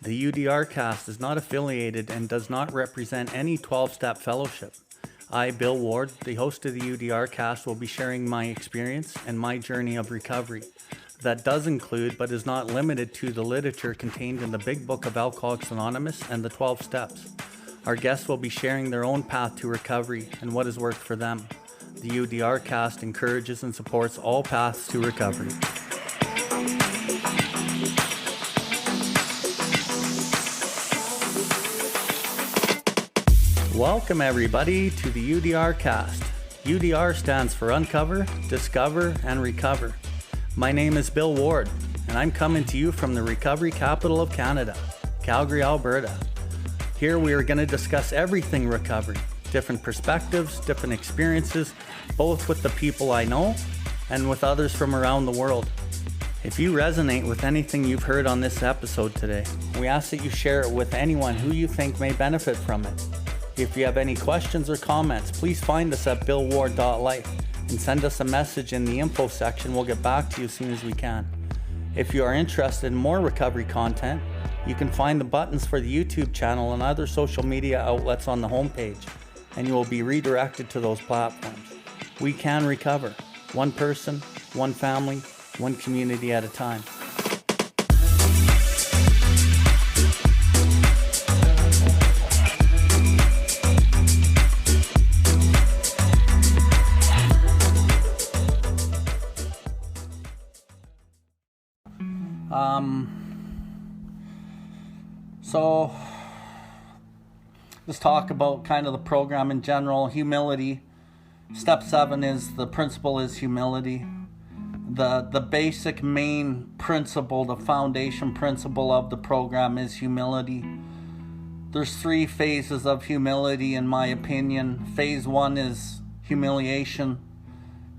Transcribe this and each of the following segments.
The UDRcast is not affiliated and does not represent any 12-step fellowship. I, Bill Ward, the host of the UDRcast, will be sharing my experience and my journey of recovery. That does include, but is not limited to, the literature contained in the Big Book of Alcoholics Anonymous and the 12 Steps. Our guests will be sharing their own path to recovery and what has worked for them. The UDRcast encourages and supports all paths to recovery. Welcome everybody to the UDRcast. UDR stands for Uncover, Discover, and Recover. My name is Bill Ward, and I'm coming to you from the recovery capital of Canada, Calgary, Alberta. Here we are going to discuss everything recovery, different perspectives, different experiences, both with the people I know and with others from around the world. If you resonate with anything you've heard on this episode today, we ask that you share it with anyone who you think may benefit from it. If you have any questions or comments, please find us at billward.life and send us a message in the info section. We'll get back to you as soon as we can. If you are interested in more recovery content, you can find the buttons for the YouTube channel and other social media outlets on the homepage, and you will be redirected to those platforms. We can recover, one person, one family, one community at a time. So let's talk about kind of the program in general. Humility. Step 7 is the principle is humility. The basic main principle, the foundation principle of the program is humility. There's 3 phases of humility in my opinion. Phase 1 is humiliation.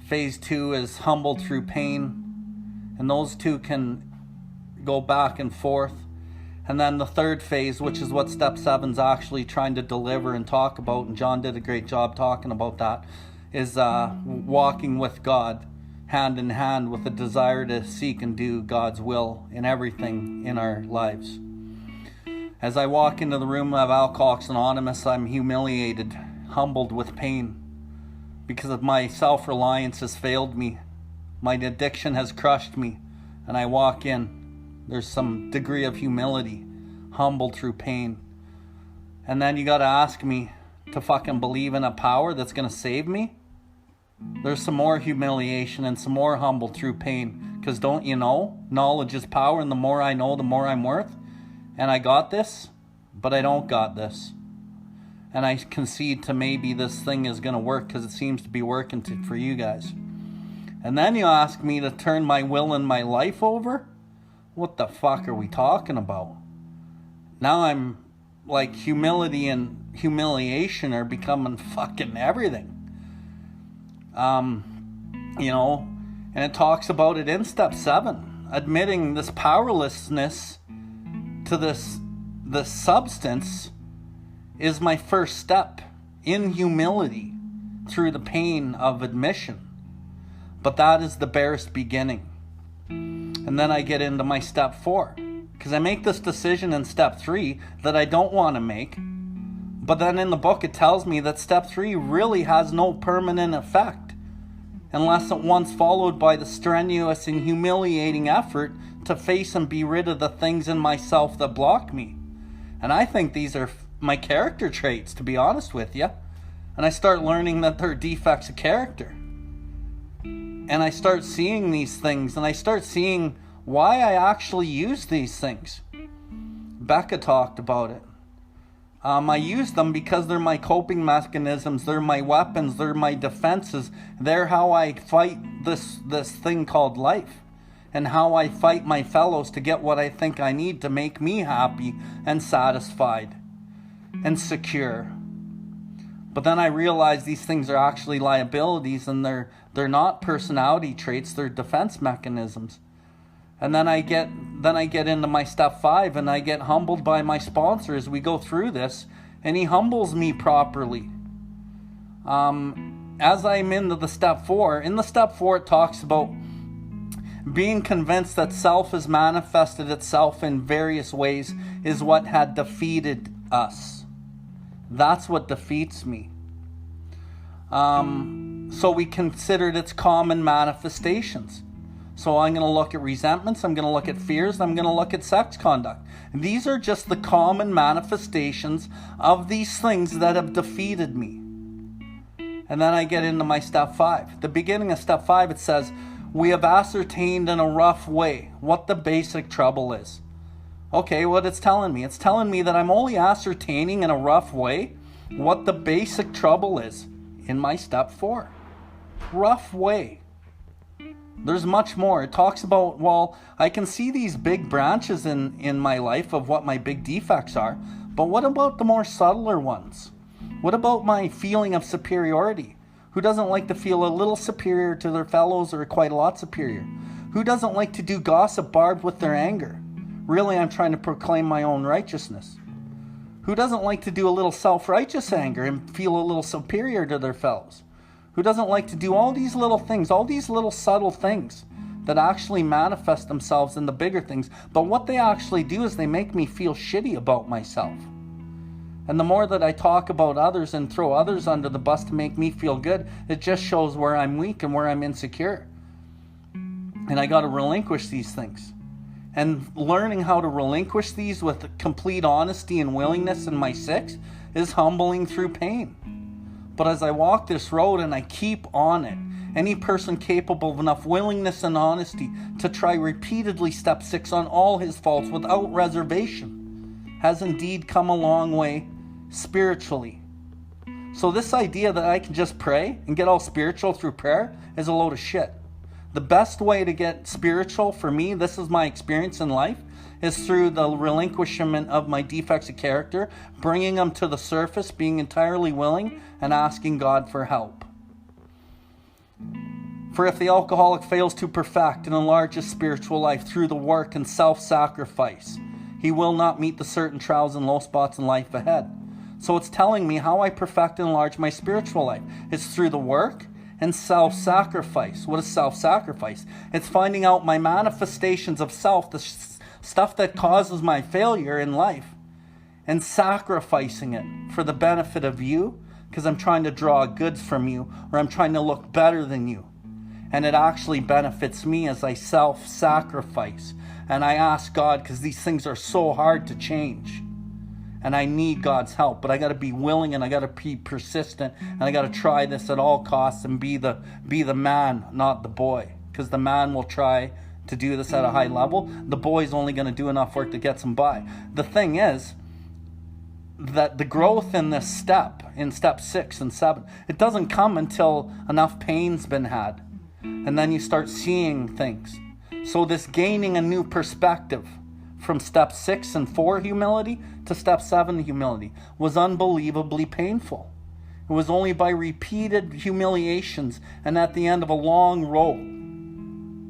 Phase 2 is humbled through pain. And those two can go back and forth. And then the third phase, which is what Step 7 is actually trying to deliver and talk about, and John did a great job talking about that, is walking with God, hand in hand with a desire to seek and do God's will in everything in our lives. As I walk into the room of Alcoholics Anonymous, I'm humiliated, humbled with pain, because of my self-reliance has failed me. My addiction has crushed me, and I walk in. There's some degree of humility, humbled through pain. And then you got to ask me to fucking believe in a power that's going to save me? There's some more humiliation and some more humbled through pain. Because don't you know, knowledge is power, and the more I know, the more I'm worth. And I got this, but I don't got this. And I concede to maybe this thing is going to work because it seems to be working for you guys. And then you ask me to turn my will and my life over? What the fuck are we talking about? Now I'm like, humility and humiliation are becoming fucking everything. And it talks about it in Step 7, admitting this powerlessness to this substance is my first step in humility through the pain of admission. But that is the barest beginning. And then I get into my Step 4. Because I make this decision in Step 3 that I don't want to make. But then in the book it tells me that Step 3 really has no permanent effect. Unless it once followed by the strenuous and humiliating effort to face and be rid of the things in myself that block me. And I think these are my character traits, to be honest with you. And I start learning that they're defects of character. And I start seeing these things, and I start seeing why I actually use these things. Becca talked about it. I use them because they're my coping mechanisms, they're my weapons, they're my defenses. They're how I fight this thing called life, and how I fight my fellows to get what I think I need to make me happy and satisfied and secure. But then I realize these things are actually liabilities, and they're not personality traits, they're defense mechanisms. And then I get into my Step 5, and I get humbled by my sponsor as we go through this, and he humbles me properly. As I'm into the Step 4, in the Step 4 it talks about Being convinced that self has manifested itself in various ways is what had defeated us. That's what defeats me. So we considered its common manifestations. So I'm going to look at resentments, I'm going to look at fears, I'm going to look at sex conduct. These are just the common manifestations of these things that have defeated me. And then I get into my step 5. The beginning of step 5, it says, we have ascertained in a rough way what the basic trouble is. Okay, what it's telling me? It's telling me that I'm only ascertaining in a rough way what the basic trouble is in my step 4. Rough way. There's much more. It talks about, well, I can see these big branches in my life of what my big defects are, but what about the more subtler ones? What about my feeling of superiority? Who doesn't like to feel a little superior to their fellows or quite a lot superior? Who doesn't like to do gossip barbed with their anger? Really, I'm trying to proclaim my own righteousness. Who doesn't like to do a little self-righteous anger and feel a little superior to their fellows? Who doesn't like to do all these little things, all these little subtle things that actually manifest themselves in the bigger things? But what they actually do is they make me feel shitty about myself. And the more that I talk about others and throw others under the bus to make me feel good, it just shows where I'm weak and where I'm insecure. And I got to relinquish these things. And learning how to relinquish these with complete honesty and willingness in my 6 is humbling through pain. But as I walk this road and I keep on it, any person capable of enough willingness and honesty to try repeatedly step 6 on all his faults without reservation has indeed come a long way spiritually. So this idea that I can just pray and get all spiritual through prayer is a load of shit. The best way to get spiritual for me, this is my experience in life, is through the relinquishment of my defects of character, bringing them to the surface, being entirely willing, and asking God for help. For if the alcoholic fails to perfect and enlarge his spiritual life through the work and self-sacrifice, he will not meet the certain trials and low spots in life ahead. So it's telling me how I perfect and enlarge my spiritual life. It's through the work and self-sacrifice. What is self-sacrifice? It's finding out my manifestations of self, the stuff that causes my failure in life, and sacrificing it for the benefit of you, because I'm trying to draw goods from you, or I'm trying to look better than you. And it actually benefits me as I self-sacrifice. And I ask God, because these things are so hard to change. And I need God's help, but I got to be willing and I got to be persistent and I got to try this at all costs and be the man, not the boy. Because the man will try to do this at a high level. The boy's only going to do enough work to get some by. The thing is that the growth in this step, in step 6 and 7, it doesn't come until enough pain's been had. And then you start seeing things. So this gaining a new perspective from step 6 and 4 humility to step 7 humility was unbelievably painful. It was only by repeated humiliations and at the end of a long road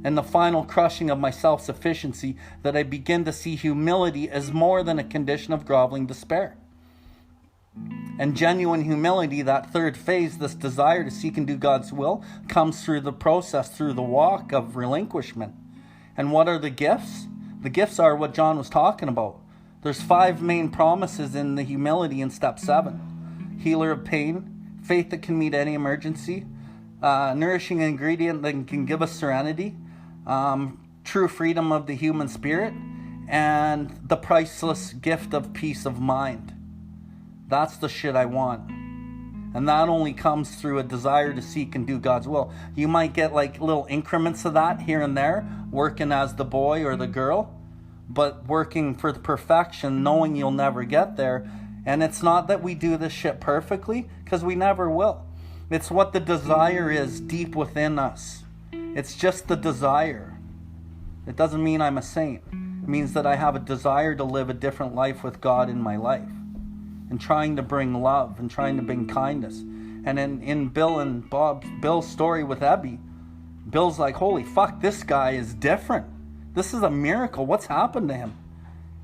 and the final crushing of my self-sufficiency that I begin to see humility as more than a condition of groveling despair. And genuine humility, that third phase, this desire to seek and do God's will, comes through the process, through the walk of relinquishment. And what are the gifts? The gifts are what John was talking about. There's 5 main promises in the humility in step 7. Healer of pain, faith that can meet any emergency, nourishing ingredient that can give us serenity, true freedom of the human spirit, and the priceless gift of peace of mind. That's the shit I want. And that only comes through a desire to seek and do God's will. You might get like little increments of that here and there, working as the boy or the girl, but working for the perfection, knowing you'll never get there. And it's not that we do this shit perfectly, because we never will. It's what the desire is deep within us. It's just the desire. It doesn't mean I'm a saint. It means that I have a desire to live a different life with God in my life. And trying to bring love and trying to bring kindness. And in Bill's story with Ebby, Bill's like, holy fuck, this guy is different. This is a miracle. What's happened to him?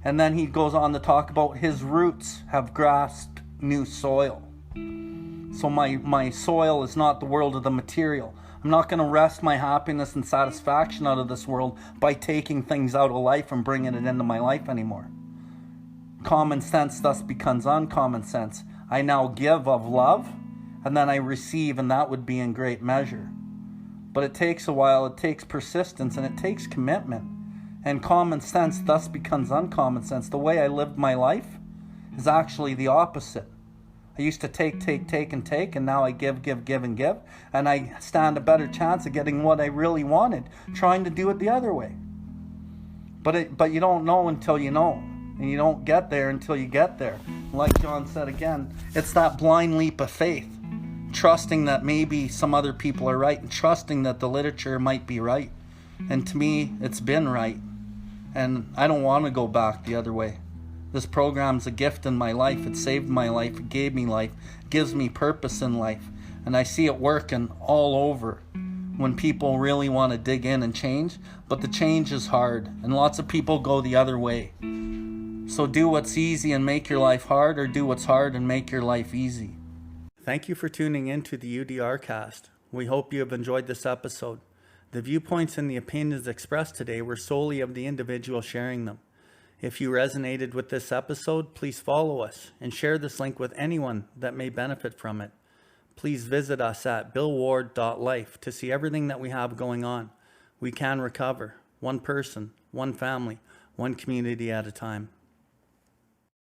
And then he goes on to talk about his roots have grasped new soil. So my soil is not the world of the material. I'm not going to wrest my happiness and satisfaction out of this world by taking things out of life and bringing it into my life anymore. Common sense thus becomes uncommon sense. I now give of love, and then I receive, and that would be in great measure. But it takes a while, it takes persistence, and it takes commitment. And common sense thus becomes uncommon sense. The way I lived my life is actually the opposite. I used to take, and now I give, and give. And I stand a better chance of getting what I really wanted, trying to do it the other way. But you don't know until you know. And you don't get there until you get there. Like John said again, it's that blind leap of faith. Trusting that maybe some other people are right, and trusting that the literature might be right. And to me, it's been right. And I don't want to go back the other way. This program's a gift in my life. It saved my life. It gave me life. It gives me purpose in life. And I see it working all over when people really want to dig in and change. But the change is hard. And lots of people go the other way. So do what's easy and make your life hard, or do what's hard and make your life easy. Thank you for tuning in to the UDRcast. We hope you have enjoyed this episode. The viewpoints and the opinions expressed today were solely of the individual sharing them. If you resonated with this episode, please follow us and share this link with anyone that may benefit from it. Please visit us at Billwardlife to see everything that we have going on. We can recover, one person, one family, one community at a time.